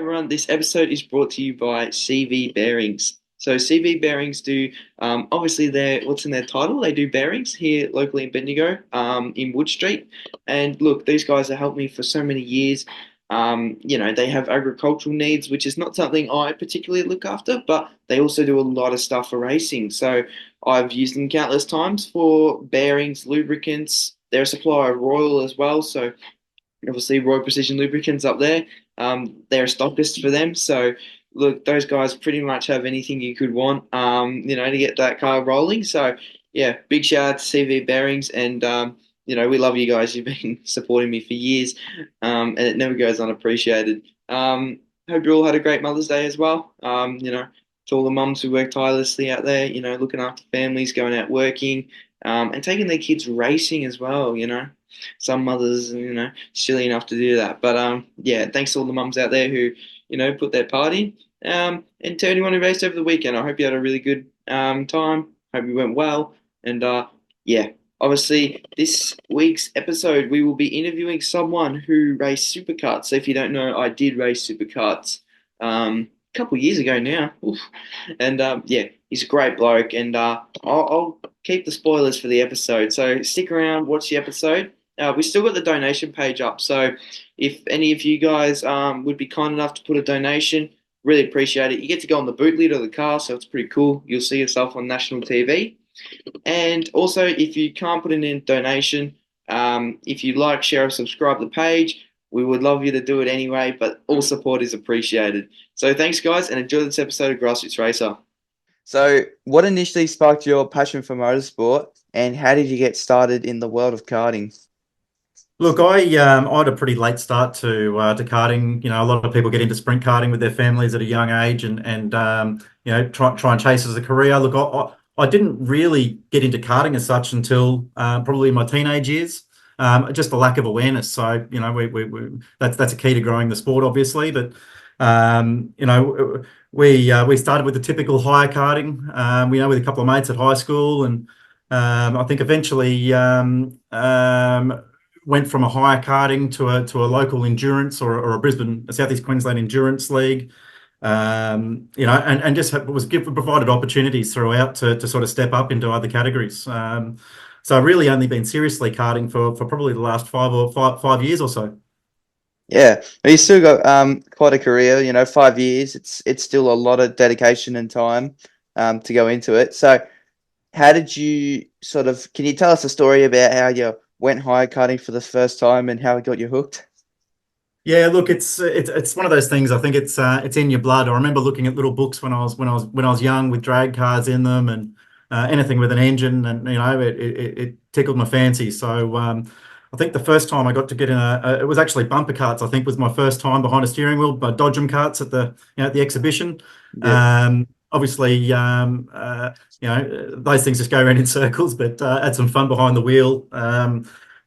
everyone. This episode is brought to you by CV Bearings. So CV Bearings do obviously their what's in their title. They do bearings here locally in Bendigo, in Wood Street. And look, these guys have helped me for so many years. They have agricultural needs, which is not something I particularly look after, but they also do a lot of stuff for racing. So I've used them countless times for bearings, lubricants. They're a supplier of Royal as well, so obviously Royal Precision Lubricants up there. They're a stockist for them. So look, those guys pretty much have anything you could want, to get that car rolling. So yeah, big shout out to CV Bearings, and we love you guys. You've been supporting me for years, and it never goes unappreciated. Hope you all had a great Mother's Day as well. To all the mums who work tirelessly out there, looking after families, going out working, and taking their kids racing as well. Some mothers, silly enough to do that. But yeah, thanks to all the mums out there who, put their part in. And to anyone who raced over the weekend, I hope you had a really good time. Hope you went well. And yeah, obviously this week's episode we will be interviewing someone who raced superkarts. So if you don't know, I did race superkarts a couple of years ago now. Oof. And yeah, he's a great bloke. And I'll keep the spoilers for the episode. So stick around, watch the episode. We still got the donation page up, so if any of you guys would be kind enough to put a donation, really appreciate it. You get to go on the boot lid of the car, so it's pretty cool. You'll see yourself on national TV. And also, if you can't put in a donation, if you like, share, or subscribe to the page, we would love you to do it anyway, but all support is appreciated. So thanks, guys, and enjoy this episode of Grassroots Racer. So what initially sparked your passion for motorsport, and how did you get started in the world of karting? Look, I had a pretty late start to karting. A lot of people get into sprint karting with their families at a young age, and try and chase as a career. Look, I didn't really get into karting as such until probably my teenage years. Just a lack of awareness. So that's a key to growing the sport, obviously. But we started with the typical hire karting. With a couple of mates at high school, and I think eventually went from a hire karting to a local endurance or a Southeast Queensland endurance league, and just was provided opportunities throughout to sort of step up into other categories. So I've really only been seriously karting for probably the last 5 years or so. Yeah, you still got quite a career. 5 years. It's still a lot of dedication and time to go into it. So, how did you Can you tell us a story about how you went hire karting for the first time and how it got you hooked? Yeah, look, it's one of those things. I think it's in your blood. I remember looking at little books when I was young with drag cars in them, and anything with an engine, and it tickled my fancy. So I think the first time I got to get in it was actually bumper carts. I think was my first time behind a steering wheel, by Dodgem carts at the exhibition. Yeah. Obviously, those things just go around in circles, but had some fun behind the wheel.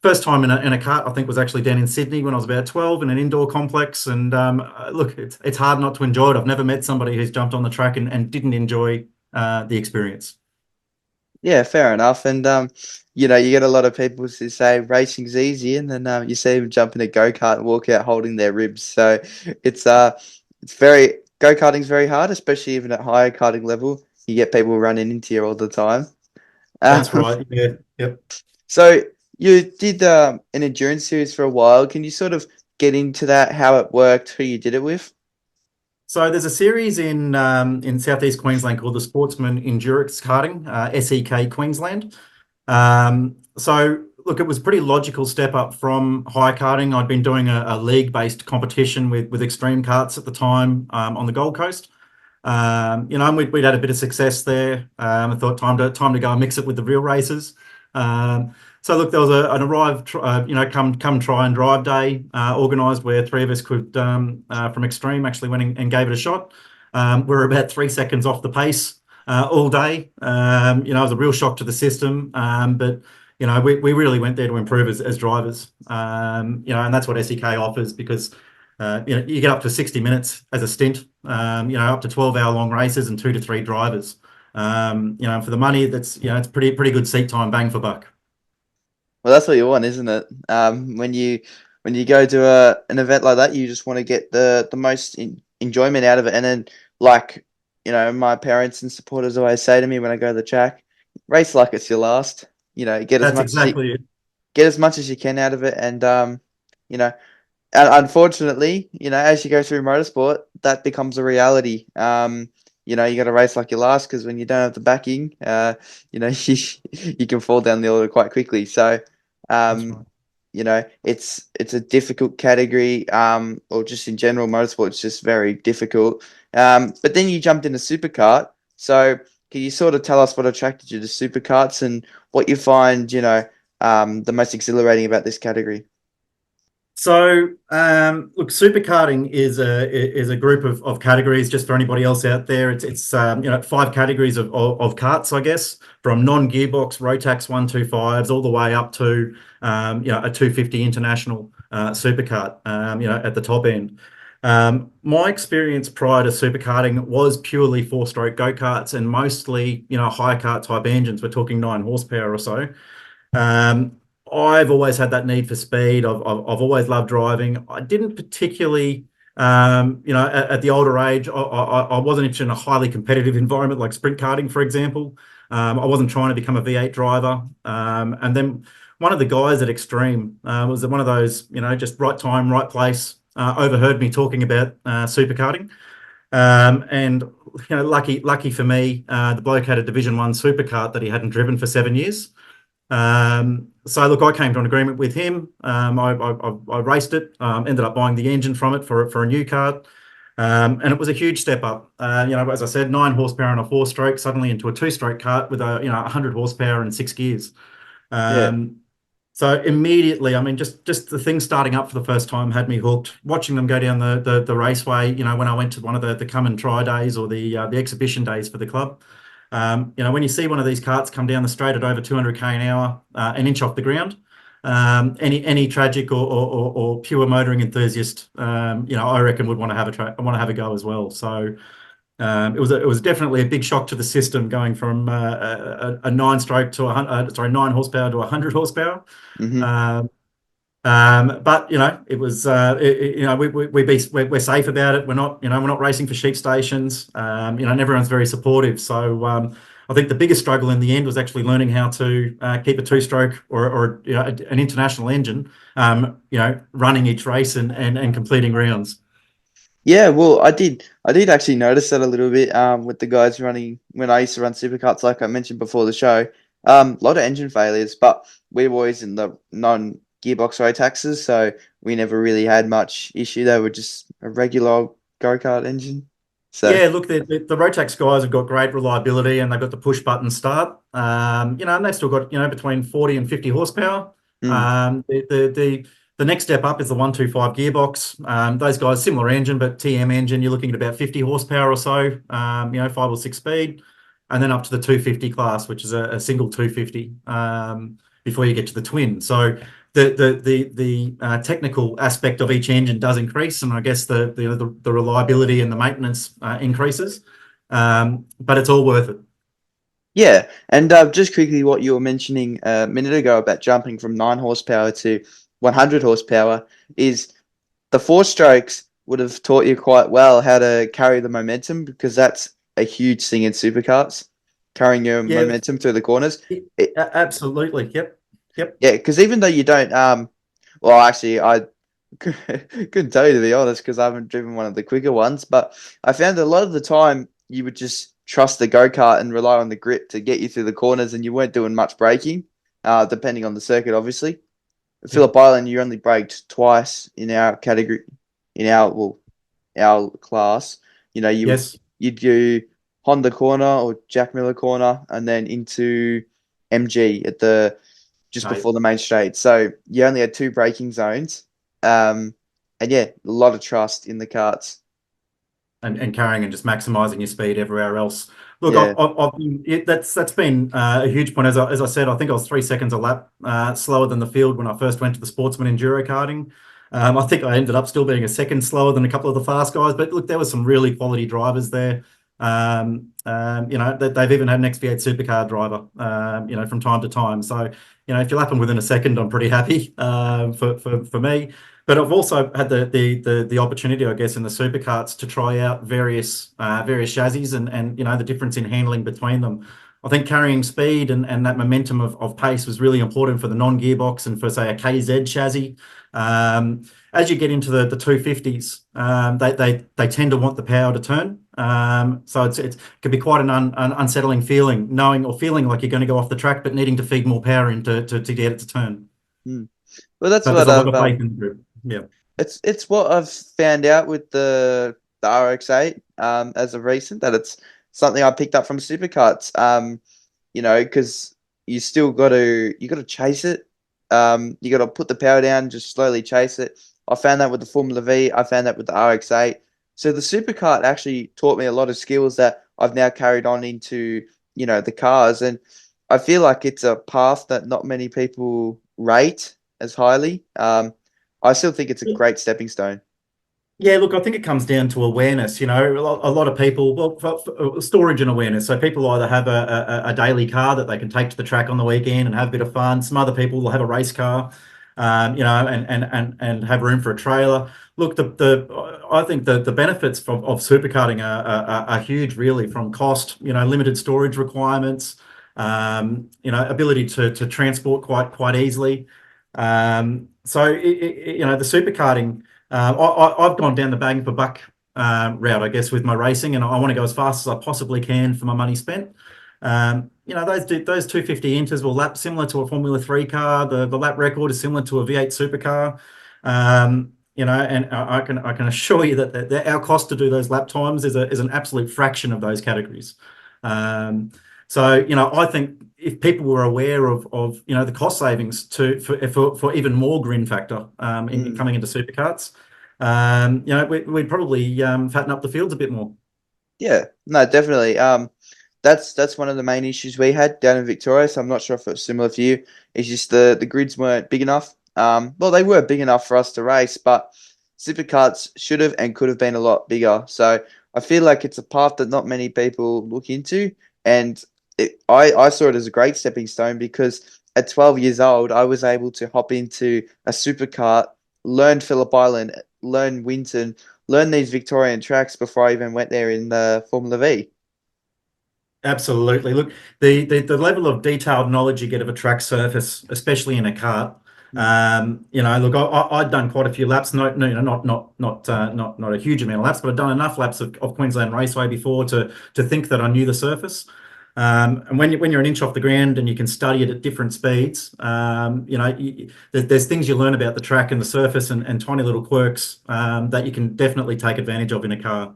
First time in a kart, I think, was actually down in Sydney when I was about 12 in an indoor complex. And look, it's hard not to enjoy it. I've never met somebody who's jumped on the track and didn't enjoy the experience. Yeah, fair enough. And you get a lot of people who say racing's easy, and then you see them jump in a go-kart and walk out holding their ribs. So it's very go-karting's very hard, especially even at higher karting level. You get people running into you all the time. That's Um, right. Yeah. Yep. so you did an endurance series for a while. Can you sort of get into that, how it worked, who you did it with? So there's a series in Southeast Queensland called the Sportsman Endurance Karting, SEK Queensland. So look, it was a pretty logical step up from high karting. I'd been doing a league-based competition with extreme karts at the time on the Gold Coast. And we'd had a bit of success there. I thought time to go and mix it with the real races. So look, there was an arrive, come try and drive day organised where three of us could from Extreme actually went and gave it a shot. We were about 3 seconds off the pace all day. It was a real shock to the system, but we really went there to improve as drivers. And that's what SEK offers, because you get up to 60 minutes as a stint. Up to 12-hour long races and 2 to 3 drivers. For the money, that's it's pretty good seat time, bang for buck. Well, that's what you want, isn't it? When you when you go to an event like that, you just want to get the most enjoyment out of it. And then, like, my parents and supporters always say to me when I go to the track, race like it's your last. Get as That's much as you exactly it. get as much as you can out of it. And you know, and unfortunately, as you go through motorsport, that becomes a reality. You got to race like you last because when you don't have the backing, you can fall down the order quite quickly. So, That's um, right. it's a difficult category. Or just in general, motorsport it's just very difficult. But then you jumped into superkart. So, can you sort of tell us what attracted you to superkarts and what you find, the most exhilarating about this category? So, look, superkarting is a group of categories. Just for anybody else out there, it's 5 categories of karts, I guess, from non-gearbox Rotax 125s all the way up to a 250 international superkart, at the top end. My experience prior to superkarting was purely four-stroke go-karts and mostly high kart type engines. We're talking 9 horsepower or so. Um, I've always had that need for speed. I've always loved driving. I didn't particularly, at the older age, I wasn't interested in a highly competitive environment like sprint karting, for example. I wasn't trying to become a V8 driver. And then one of the guys at Extreme was one of those, just right time, right place, overheard me talking about superkarting. And lucky for me, the bloke had a Division One superkart that he hadn't driven for 7 years. So look, I came to an agreement with him. I raced it, ended up buying the engine from it for a new kart. And it was a huge step up. As I said, 9 horsepower and a four-stroke, suddenly into a two-stroke kart with 100 horsepower and 6 gears. Yeah, Um, so immediately, I mean, just the thing starting up for the first time had me hooked. Watching them go down the raceway, when I went to one of the come and try days or the exhibition days for the club. When you see one of these carts come down the straight at over 200k an hour, an inch off the ground, any tragic or pure motoring enthusiast, I reckon would want to have a go as well. So it was definitely a big shock to the system going from a 9 stroke to 9 horsepower to 100 horsepower. hmm Um, but it was we're safe about it. We're not racing for sheep stations. And everyone's very supportive. So I think the biggest struggle in the end was actually learning how to keep a two-stroke or an international engine, running each race and completing rounds. Yeah, well, I did actually notice that a little bit with the guys running when I used to run supercarts, like I mentioned before the show. A lot of engine failures, but we were always in the non-gearbox road taxes, so we never really had much issue. They were just a regular go-kart engine. So, Yeah, look, the Rotax guys have got great reliability and they've got the push button start. And they've still got, between 40 and 50 horsepower. mm, The next step up is the 125 gearbox. Those guys, similar engine, but TM engine, you're looking at about 50 horsepower or so, 5 or 6 speed. And then up to the 250 class, which is a single 250, before you get to the twin. So the technical aspect of each engine does increase, and I guess the reliability and the maintenance increases, but it's all worth it. yeah, and just quickly, what you were mentioning a minute ago about jumping from 9 horsepower to 100 horsepower is the four strokes would have taught you quite well how to carry the momentum because that's a huge thing in supercars, carrying your Yeah, momentum through the corners. It, absolutely. Yep, yep. yeah, because even though you don't, well, actually, I couldn't tell you to be honest because I haven't driven one of the quicker ones, but I found that a lot of the time you would just trust the go kart and rely on the grip to get you through the corners, and you weren't doing much braking, depending on the circuit, obviously. Yep. Phillip Island, you only braked twice in our category, in our class. Yes. You'd do Honda corner or Jack Miller corner, and then into MG at the just No. before the main straight. So you only had two braking zones, um, and yeah, a lot of trust in the carts. And carrying and just maximizing your speed everywhere else. Look, Yeah. that's been a huge point. As I said, I think I was 3 seconds a lap slower than the field when I first went to the sportsman enduro karting. I think I ended up still being a second slower than a couple of the fast guys. But look, there were some really quality drivers there. They've even had an XV8 supercar driver, from time to time. So, if you're lapping within a second, I'm pretty happy for me. But I've also had the opportunity, I guess, in the superkarts to try out various chassis and the difference in handling between them. I think carrying speed and that momentum of pace was really important for the non-gearbox and for, say, a KZ chassis. As you get into the 250s, they tend to want the power to turn. So it can be quite an unsettling feeling, knowing or feeling like you're going to go off the track, but needing to feed more power in to get it to turn. Mm. Well, that's But there's what a lot I've of faith in the group. Yeah. it's what I've found out with the RX-8 as of recent, that it's something I picked up from Superkarts. Because you got to chase it. You got to put the power down, just slowly chase it. I found that with the Formula V. I found that with the RX-8. So the Superkart actually taught me a lot of skills that I've now carried on into the cars, and I feel like it's a path that not many people rate as highly. I still think it's a great stepping stone. Yeah, look, I think it comes down to awareness. A lot of people, well, for storage and awareness. So people either have a daily car that they can take to the track on the weekend and have a bit of fun. Some other people will have a race car, and have room for a trailer. Look, I think the benefits of superkarting are huge, really, from cost, limited storage requirements, ability to transport quite easily. The superkarting. I've gone down the bang for buck route, I guess, with my racing, and I want to go as fast as I possibly can for my money spent. Those 250 inters will lap similar to a Formula 3 car. The lap record is similar to a V8 supercar. And I can assure you that our cost to do those lap times is an absolute fraction of those categories. I think if people were aware of the cost savings for even more grin factor in coming into superkarts, we'd probably fatten up the fields a bit more. Yeah, no, definitely. That's one of the main issues we had down in Victoria. So I'm not sure if it's similar for you. It's just the grids weren't big enough. Well, they were big enough for us to race, but superkarts should have and could have been a lot bigger. So I feel like it's a path that not many people look into, and I saw it as a great stepping stone because at 12 years old, I was able to hop into a superkart, learn Phillip Island, learn Winton, learn these Victorian tracks before I even went there in the Formula V. Absolutely. Look, the level of detailed knowledge you get of a track surface, especially in a kart. Look, I'd done quite a few laps. Not a huge amount of laps, but I'd done enough laps of Queensland Raceway before to think that I knew the surface. And when you're an inch off the ground and you can study it at different speeds, there's things you learn about the track and the surface and tiny little quirks that you can definitely take advantage of in a car.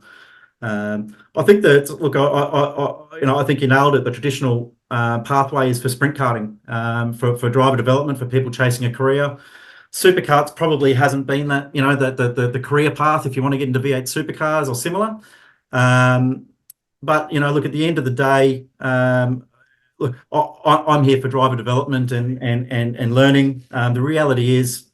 I think that, look, I think you nailed it. The traditional pathway is for sprint karting, for driver development, for people chasing a career. Superkarts probably hasn't been that, the career path if you want to get into V8 supercars or similar. But look, at the end of the day, look, I'm here for driver development and learning. The reality is,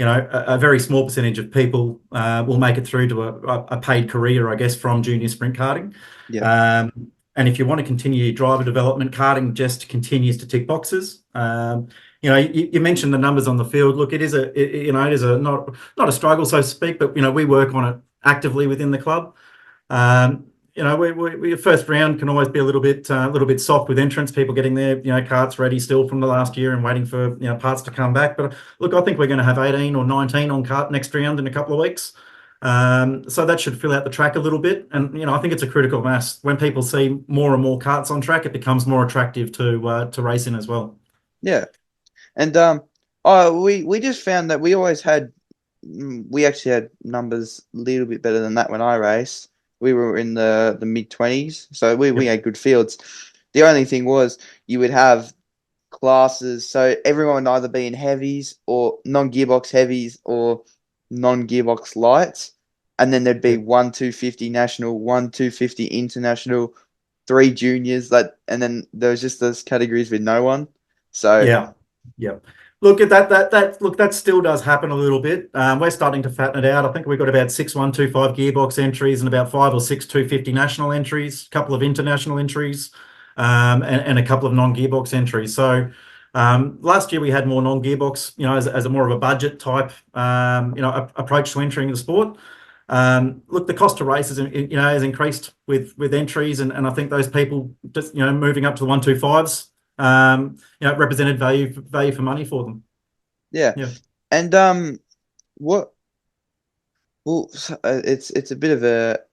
a very small percentage of people will make it through to a paid career, I guess, from junior sprint karting. Yeah. And if you want to continue driver development, karting just continues to tick boxes. You mentioned the numbers on the field. Look, it is not a struggle, so to speak, but we work on it actively within the club. We first round can always be a little bit soft with entrants, people getting their carts ready still from the last year and waiting for parts to come back. But look, I think we're going to have 18 or 19 on cart next round in a couple of weeks. So that should fill out the track a little bit. And I think it's a critical mass. When people see more and more carts on track, it becomes more attractive to race in as well. Yeah. And we just found that we actually had numbers a little bit better than that when I raced. We were in the mid-20s, so we had good fields. The only thing was you would have classes, so everyone would either be in heavies or non-gearbox heavies or non-gearbox lights, and then there'd be 1 250 national, 1 250 international, 3 juniors, and then there was just those categories with no one. So yeah. Look at that. Look, that still does happen a little bit. We're starting to fatten it out. I think we've got about 6 125 gearbox entries and about 5 or 6 250 national entries, a couple of international entries, and a couple of non-gearbox entries. So, Last year we had more non-gearbox, as a more of a budget type, approach to entering the sport. Look, the cost to race has increased with entries, and I think those people just moving up to the 125s, represented value for money for them. Yeah. Yeah. And what? Well, it's a bit of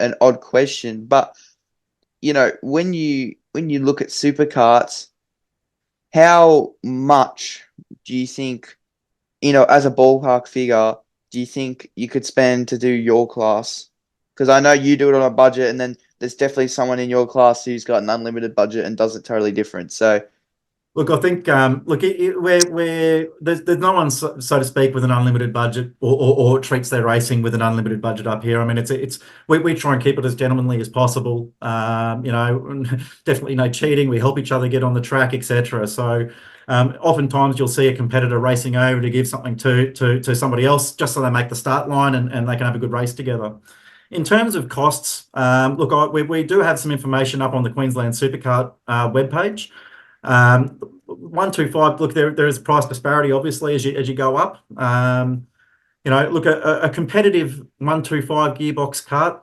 an odd question, but when you look at superkarts, how much do you think, as a ballpark figure, do you think you could spend to do your class? Because I know you do it on a budget, and then there's definitely someone in your class who's got an unlimited budget and does it totally different. So, Look, I think there's no one, so to speak, with an unlimited budget or treats their racing with an unlimited budget up here. I mean, we try and keep it as gentlemanly as possible. Definitely no cheating. We help each other get on the track, etc. So, oftentimes you'll see a competitor racing over to give something to somebody else just so they make the start line and they can have a good race together. In terms of costs, look, we do have some information up on the Queensland Superkart webpage. 125. Look, there is price disparity, obviously, as you go up. Look, a competitive 125 gearbox kart,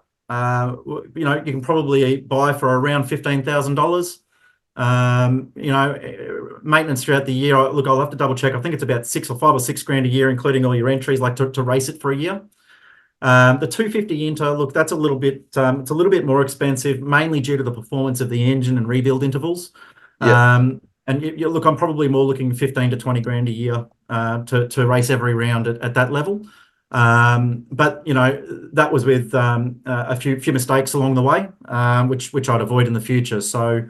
you can probably buy for around $15,000. Maintenance throughout the year. Look, I'll have to double check. I think it's about 5 or 6 grand a year, including all your entries, like to race it for a year. The 250 Inter, look, that's it's a little bit more expensive, mainly due to the performance of the engine and rebuild intervals. yeah. And look, I'm probably more looking 15 to 20 grand a year to race every round at that level. But that was with a few mistakes along the way, which I'd avoid in the future. So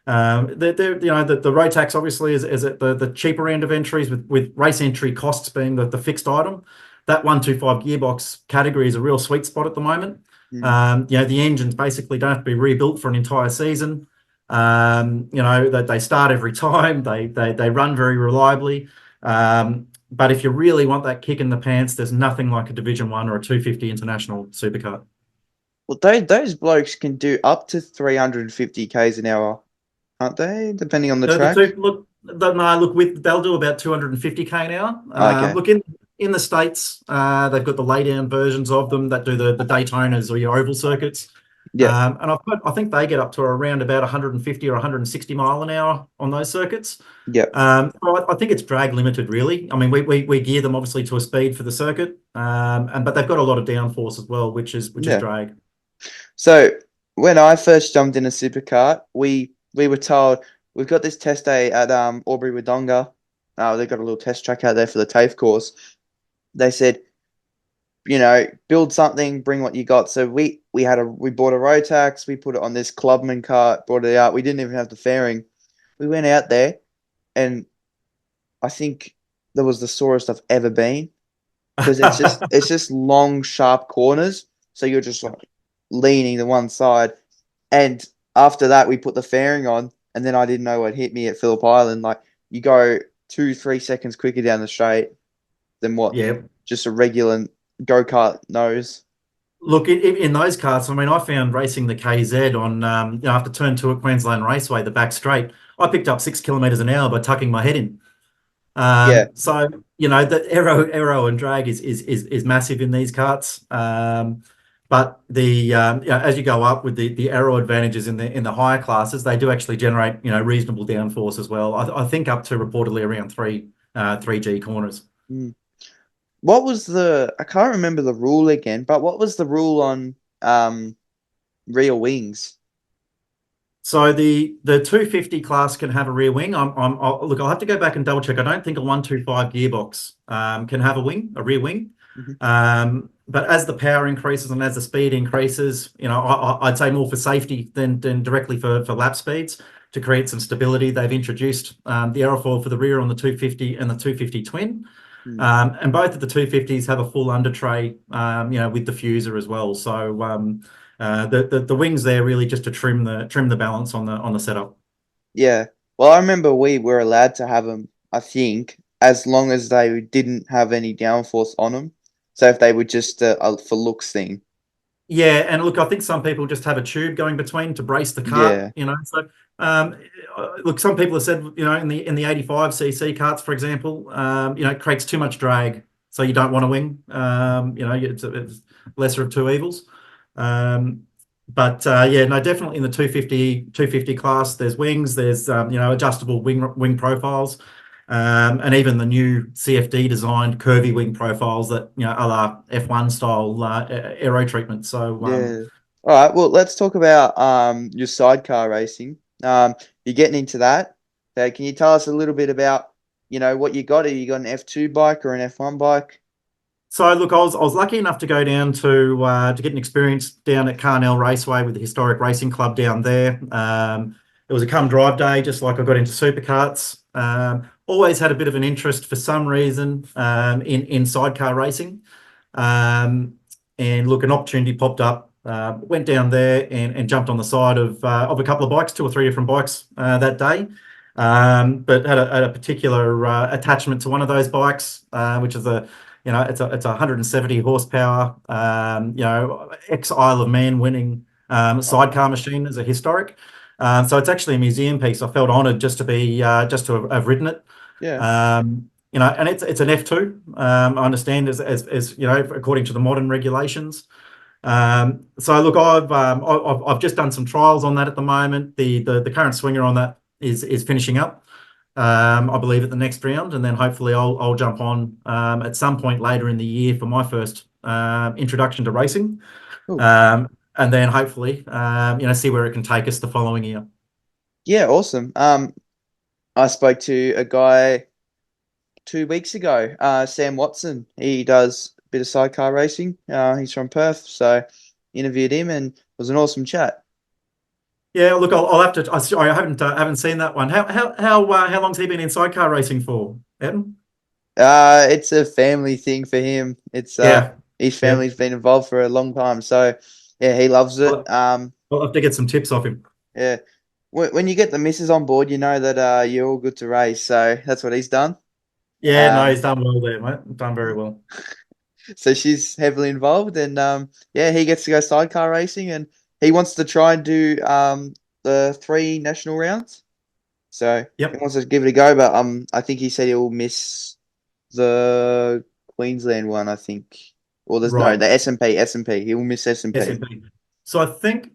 the road tax obviously is at the cheaper end of entries, with race entry costs being the fixed item. That 125 gearbox category is a real sweet spot at the moment. The engines basically don't have to be rebuilt for an entire season. That they start every time. They run very reliably. But if you really want that kick in the pants, there's nothing like a Division 1 or a 250 International Superkart. Well, those blokes can do up to 350 k's an hour, aren't they? Depending on the track. They'll do about 250k an hour. Okay. Look, in the States, they've got the laydown versions of them that do the Daytonas or your oval circuits. Yeah. And I think they get up to around about 150 or 160 mile an hour on those circuits. Yeah. I think it's drag limited, really. I mean, we gear them obviously to a speed for the circuit, but they've got a lot of downforce as well, which is drag. So when I first jumped in a superkart, we were told we've got this test day at Albury Wodonga. They've got a little test track out there for the TAFE course. They said, build something, bring what you got. So we bought a Rotax, we put it on this Clubman cart, brought it out. We didn't even have the fairing. We went out there, and I think that was the sorest I've ever been, because it's just long, sharp corners. So you're just like leaning to one side. And after that, we put the fairing on, and then I didn't know what hit me at Phillip Island. Like, you go 2-3 seconds quicker down the straight than what Yeah. just a regular go-kart knows. Look, in those karts, I mean, I found racing the KZ on, after turn 2 at Queensland Raceway, the back straight, I picked up 6 kilometres an hour by tucking my head in. Yeah. So, the aero and drag is massive in these karts. But as you go up with the aero advantages in the higher classes, they do actually generate, reasonable downforce as well. I think up to reportedly around 3G corners. What was I can't remember the rule again, but what was the rule on rear wings? So the 250 class can have a rear wing. Look, I'll have to go back and double check. I don't think a 125 gearbox can have a rear wing. But as the power increases and as the speed increases, I'd say more for safety than directly for lap speeds, to create some stability. They've introduced the aerofoil for the rear on the 250 and the 250 twin. And both of the 250s have a full under tray, with diffuser as well. So the wings there really just to trim the balance on the setup. Yeah. Well, I remember we were allowed to have them, I think, as long as they didn't have any downforce on them. So if they were just a for looks thing. Yeah, and look, I think some people just have a tube going between to brace the cart, Yeah, you know. So, um, look, some people have said, you know, in the 85cc carts, for example, you know, it creates too much drag, so you don't want to wing. You know, it's lesser of two evils. Um, but yeah, no, definitely in the 250 class, there's wings, there's you know, adjustable wing profiles. And even the new CFD designed curvy wing profiles that, you know, a la F1 style aero treatment. So yeah. All right. Well, let's talk about your sidecar racing. You're getting into that. So can you tell us a little bit about, what you got? Have you got an F2 bike or an F1 bike? So look, I was lucky enough to go down to get an experience down at Carnell Raceway with the historic racing club down there. It was a come drive day, just like I got into superkarts. Always had a bit of an interest for some reason in sidecar racing. Um, and look, an opportunity popped up. Went down there and jumped on the side of a couple of bikes, two or three different bikes that day. But had a particular attachment to one of those bikes, which is it's a 170 horsepower, you know, ex Isle of Man winning Oh, sidecar machine as a historic. So it's actually a museum piece. I felt honoured just to have ridden it. yeah. You know, and it's an F2. I understand as you know, according to the modern regulations. So look, I've just done some trials on that at the moment. The current swinger on that is finishing up. I believe at the next round, and then hopefully I'll jump on at some point later in the year for my first introduction to racing, Cool. and then hopefully you know, see where it can take us the following year. Yeah, awesome. I spoke to a guy 2 weeks ago, Sam Watson. He does a bit of sidecar racing. He's from Perth, so interviewed him and it was an awesome chat. Yeah, look, I'll have to. I haven't seen that one. How long's he been in sidecar racing for, Evan? It's a family thing for him. It's Yeah, his yeah. family's been involved for a long time, so yeah, he loves it. I'll have to get some tips off him. Yeah, when you get the missus on board, you know that you're all good to race. So that's what he's done. Yeah, no, Um, he's done well there, mate. Done very well. so she's heavily involved, and yeah, he gets to go sidecar racing, and he wants to try and do the 3 national rounds. So he Yep. wants to give it a go, but I think he said he'll miss the Queensland one. I think, or there's no Right. the S&P. He will miss S&P. SMP. So I think,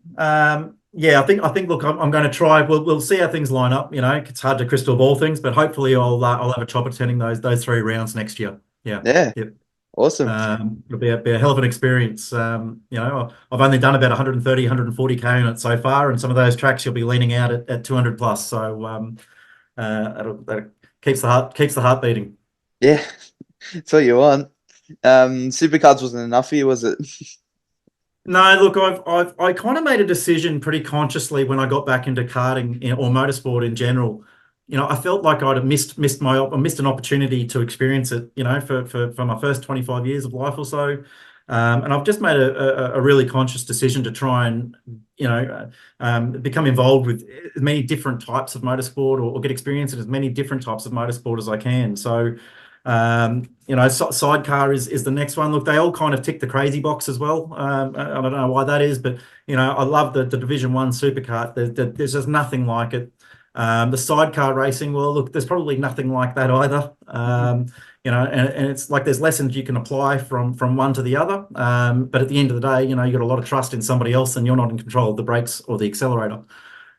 yeah, I think. Look, I'm going to try. We'll see how things line up. You know, it's hard to crystal ball things, but hopefully I'll have a chop attending those 3 rounds next year. Yeah. Yeah, Yep. awesome. It'll be a hell of an experience. You know, I've only done about 130, 140k on it so far, and some of those tracks you'll be leaning out at 200 plus. So that keeps the heart beating. Yeah, that's what you want. Supercards wasn't enough for you, was it? No, look, I kind of made a decision pretty consciously when I got back into karting or motorsport in general. You know, I felt like I'd have missed an opportunity to experience it. You know, for my first 25 years of life or so, and I've just made a really conscious decision to try and, you know, become involved with as many different types of motorsport, or get experience in as many different types of motorsport as I can. So. You know, sidecar is the next one. Look, they all kind of tick the crazy box as well. I don't know why that is, but you know, I love the Division One Superkart. There's just nothing like it. The sidecar racing, well, look, there's probably nothing like that either. You know, and it's like there's lessons you can apply from one to the other. But at the end of the day, you know, you got a lot of trust in somebody else, and you're not in control of the brakes or the accelerator.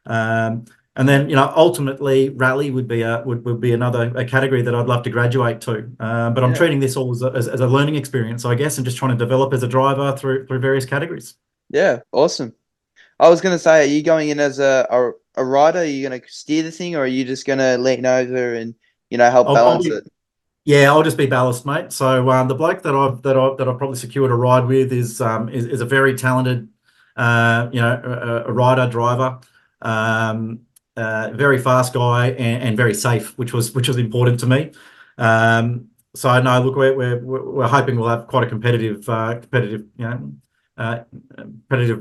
Um, and then, you know, ultimately, rally would be another a category that I'd love to graduate to. But I'm Yeah, treating this all as a learning experience, I guess, and just trying to develop as a driver through various categories. yeah, awesome. I was gonna say, are you going in as a rider? Are you gonna steer the thing, or are you just gonna lean over and help I'll balance be it? Yeah, I'll just be ballast, mate. So the bloke that I've probably secured a ride with is a very talented, you know, a rider driver, um, very fast guy, and very safe, which was important to me. So no, look, we're hoping we'll have quite a competitive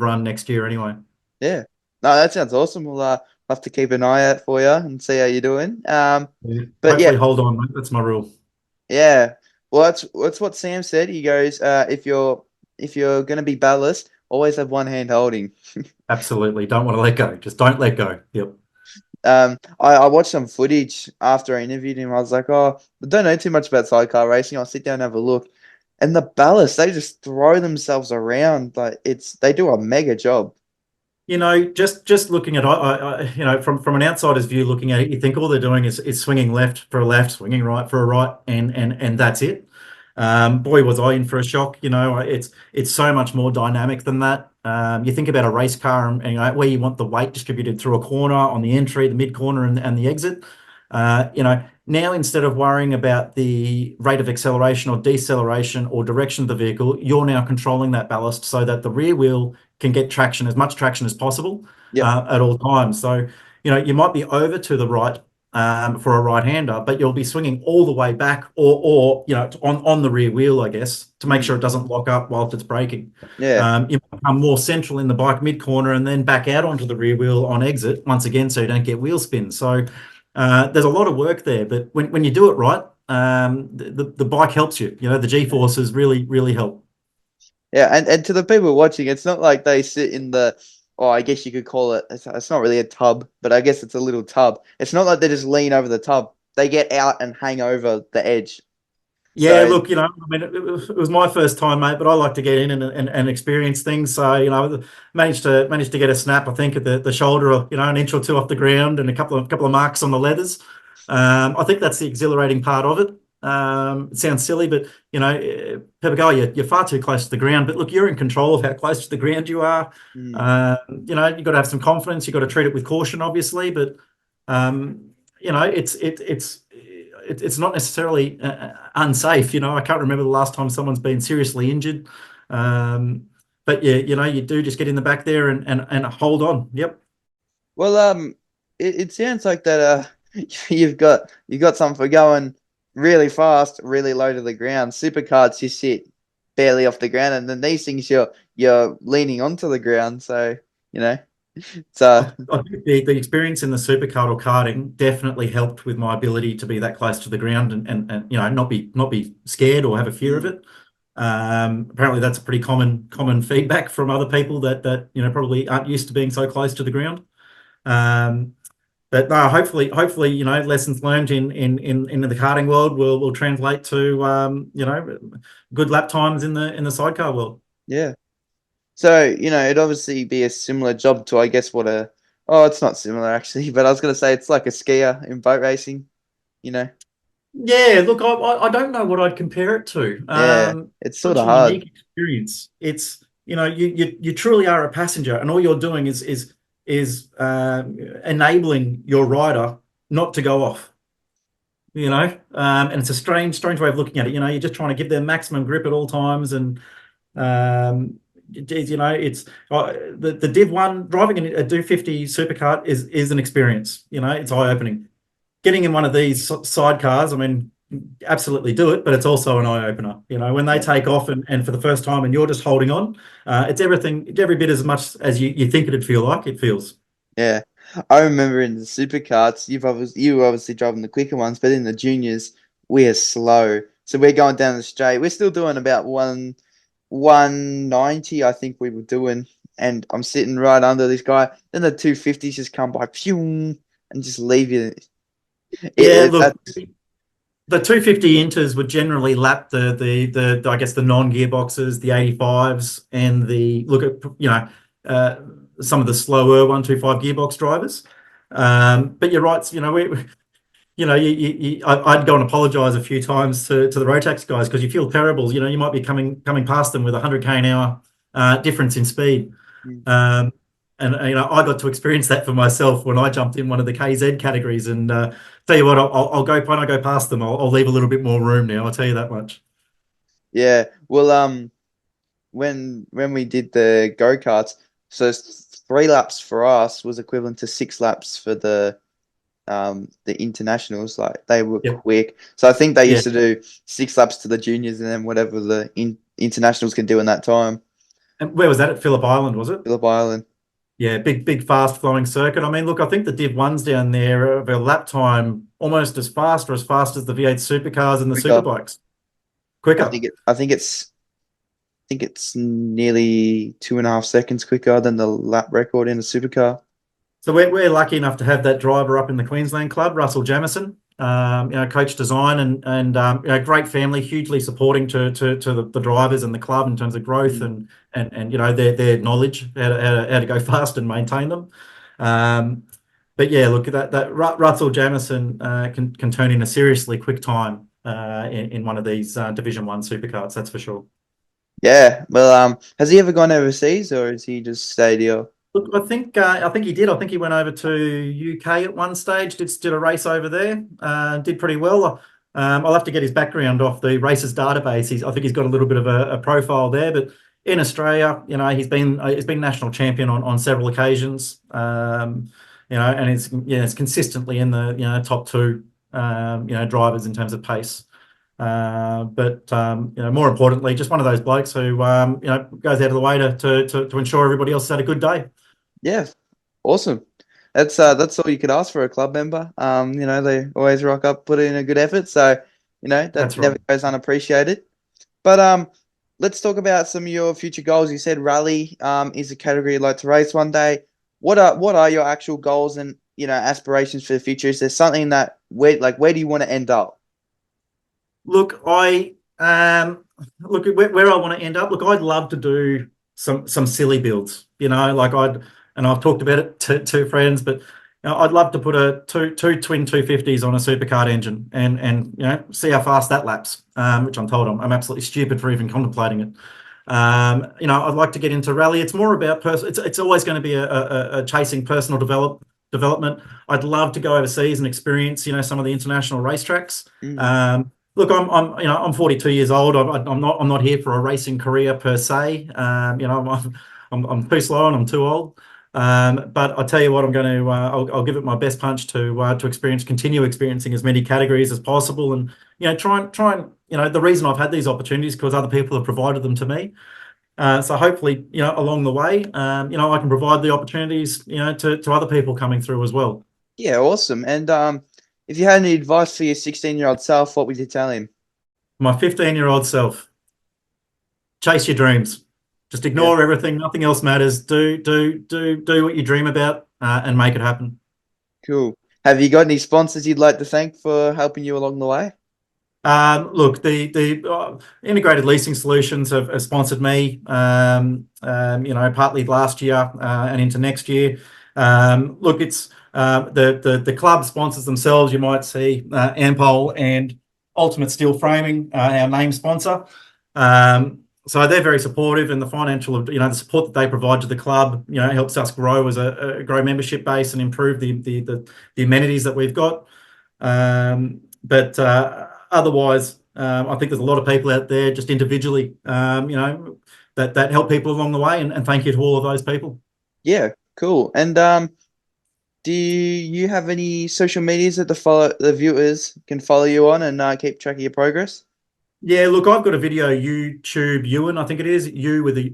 run next year anyway. Yeah. No, that sounds awesome. We'll have to keep an eye out for you and see how you're doing. Yeah. But yeah, Hopefully, hold on, mate. That's my rule. yeah. Well, that's what Sam said. He goes, if you're gonna be ballast, always have one hand holding. Absolutely. Don't want to let go. Just don't let go. Yep. I watched some footage after I interviewed him. I was like, oh, I don't know too much about sidecar racing. I'll sit down and have a look. And the ballast, they just throw themselves around like they do a mega job. You know, just looking at you know, from an outsider's view, looking at it, you think all they're doing is swinging left for a left, swinging right for a right, and that's it. Boy, was I in for a shock. You know, it's so much more dynamic than that. You think about a race car and you know, where you want the weight distributed through a corner on the entry, the mid corner, and the exit. You know, now instead of worrying about the rate of acceleration or deceleration or direction of the vehicle, you're now controlling that ballast so that the rear wheel can get traction, as much traction as possible Yep. at all times. So, you know, you might be over to the right for a right-hander, but you'll be swinging all the way back or you know, on the rear wheel, I guess, to make sure it doesn't lock up whilst it's braking. Yeah. You become more central in the bike mid-corner and then back out onto the rear wheel on exit once again, so you don't get wheel spin. So there's a lot of work there, but when you do it right, the bike helps you. You know, the G-forces really help. Yeah, and to the people watching, it's not like they sit in the, oh, I guess you could call it, it's not really a tub, but I guess it's a little tub. It's not like they just lean over the tub. They get out and hang over the edge. Yeah, So, look, you know, I mean, it was my first time, mate, but I like to get in and experience things. So, you know, managed to get a snap, I think, at the shoulder, you know, an inch or two off the ground, and a couple of marks on the leathers. I think that's the exhilarating part of it. It sounds silly, but you know, people go, you're far too close to the ground. But look, you're in control of how close to the ground you are. You know, you've got to have some confidence. You've got to treat it with caution, obviously, but you know, it's not necessarily unsafe. You know, I can't remember the last time someone's been seriously injured. But yeah, you know, you do just get in the back there and hold on. Yep. well, it sounds like that you've got something for going really fast, really low to the ground. Superkarts, you sit barely off the ground, and then these things you're leaning onto the ground. So, you know, it's I think the experience in the supercart or karting definitely helped with my ability to be that close to the ground and you know, not be scared or have a fear of it. Apparently that's a pretty common feedback from other people that you know, probably aren't used to being so close to the ground. But no, hopefully, you know, lessons learned in the karting world will translate to you know, good lap times in the sidecar world. yeah. So, you know, it'd obviously be a similar job to, I guess, oh, it's not similar actually, but I was going to say it's like a skier in boat racing, you know? Yeah, look, I don't know what I'd compare it to. Yeah, it's sort Such of a hard. unique experience. It's, you know, you truly are a passenger, and all you're doing is enabling your rider not to go off. You know, and it's a strange way of looking at it. You know, you're just trying to give them maximum grip at all times, and geez, you know, it's the Div One driving a 250 supercart is an experience. You know, it's eye opening. Getting in one of these sidecars, I mean, absolutely do it, but it's also an eye opener. You know, when they Yeah. take off and for the first time and you're just holding on, it's every bit as much as you think it'd feel like it feels. Yeah. I remember in the supercarts, you were obviously driving the quicker ones, but in the juniors, we're slow. So we're going down the straight. We're still doing about 190, I think we were doing. And I'm sitting right under this guy. Then the 250s just come by, phew, and just leave you. Yeah, look, That's the 250 inters would generally lap the I guess the non-gearboxes, the 85s, and the look at, you know, some of the slower 125 gearbox drivers. But you're right, you know, you know, I'd go and apologise a few times to the Rotax guys because you feel terrible. You know, you might be coming past them with 100k an hour difference in speed. Um, and you know, I got to experience that for myself when I jumped in one of the KZ categories. And tell you what, I'll go when I go past them. I'll leave a little bit more room now. I'll tell you that much. yeah. Well, when we did the go-karts, so 3 laps for us was equivalent to 6 laps for the internationals. Like they were Yep. quick. So I think they Yeah. used to do 6 laps to the juniors and then whatever the internationals can do in that time. And where was that? At Phillip Island, was it? Phillip Island. Yeah, big, fast flowing circuit. I mean, look, I think the Div Ones down there have a lap time almost as fast or as fast as the V8 supercars and the Quicker. superbikes. I Quicker. think it's think it's nearly 2.5 seconds quicker than the lap record in a supercar. So we're lucky enough to have that driver up in the Queensland club, Russell Jamieson. Coach design and great family, hugely supporting to the drivers and the club in terms of growth and their knowledge how to go fast and maintain them. But yeah, look, that Russell Jamieson can turn in a seriously quick time in one of these Division 1 supercarts, that's for sure. Yeah, well, has he ever gone overseas or has he just stayed here? Look, I think he did. I think he went over to UK at one stage. Did a race over there. Did pretty well. I'll have to get his background off the races database. I think he's got a little bit of a profile there. But in Australia, he's been national champion on several occasions. And it's consistently in the top two drivers in terms of pace. But more importantly, just one of those blokes who goes out of the way to ensure everybody else has had a good day. Yeah, awesome. That's all you could ask for a club member. They always rock up, put in a good effort. So, that That's never right. goes unappreciated. But let's talk about some of your future goals. You said rally is a category you'd like to race one day. What are your actual goals and aspirations for the future? Is there something that where do you want to end up? Look, where I want to end up. Look, I'd love to do some silly builds. I've talked about it to friends, but I'd love to put a two twin 250s on a supercart engine and see how fast that laps. Which I'm told I'm absolutely stupid for even contemplating it. I'd like to get into rally. It's more about it's always going to be a chasing personal development. I'd love to go overseas and experience some of the international racetracks. Look, I'm 42 years old. I'm not here for a racing career per se. I'm too slow and I'm too old. But I tell you what, I'm going to I'll give it my best punch to continue experiencing as many categories as possible, and try and the reason I've had these opportunities because other people have provided them to me. So hopefully along the way I can provide the opportunities to other people coming through as well. Yeah, awesome. And if you had any advice for your 16-year-old self, what would you tell him? My 15-year-old self, chase your dreams. Just Yeah, ignore everything. Nothing else matters. Do what you dream about and make it happen. cool. Have you got any sponsors you'd like to thank for helping you along the way? Look, the integrated leasing solutions have sponsored me. Partly last year and into next year. Look, it's the club sponsors themselves. You might see Ampol and Ultimate Steel Framing, our main sponsor. So they're very supportive, and the financial, the support that they provide to the club, helps us grow as grow membership base and improve the amenities that we've got. But otherwise, I think there's a lot of people out there just individually, that help people along the way, and thank you to all of those people. Yeah, cool. And do you have any social medias that the viewers can follow you on and keep track of your progress? Yeah, look, I've got a video, YouTube Ewen, I think it is, you with the,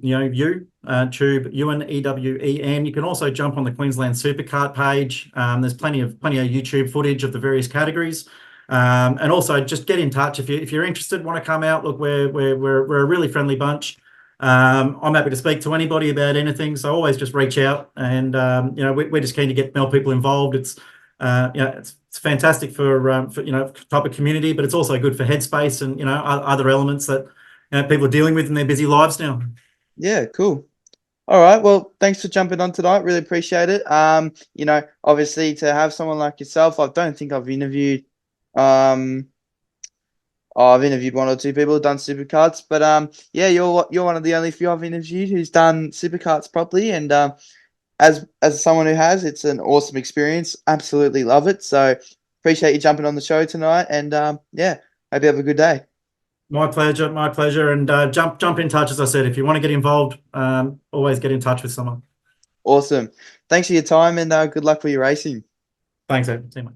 tube, Ewen, EWEN. You can also jump on the Queensland Superkart page. There's plenty of YouTube footage of the various categories. And also just get in touch if you're interested, want to come out. Look, we're a really friendly bunch. I'm happy to speak to anybody about anything, so always just reach out. And we're just keen to get more people involved. It's fantastic for type of community, but it's also good for headspace and other elements that people are dealing with in their busy lives now. Yeah, cool. All right. Well, thanks for jumping on tonight. Really appreciate it. Obviously to have someone like yourself, I don't think I've interviewed. I've interviewed one or two people who've done supercarts, but yeah, you're one of the only few I've interviewed who's done supercarts properly, and as someone who has, it's an awesome experience. Absolutely love it. So appreciate you jumping on the show tonight, and yeah, hope you have a good day. My pleasure, and jump in touch. As I said, if you want to get involved, always get in touch with someone. Awesome. Thanks for your time, and good luck for your racing. Thanks, Ed. See you, mate.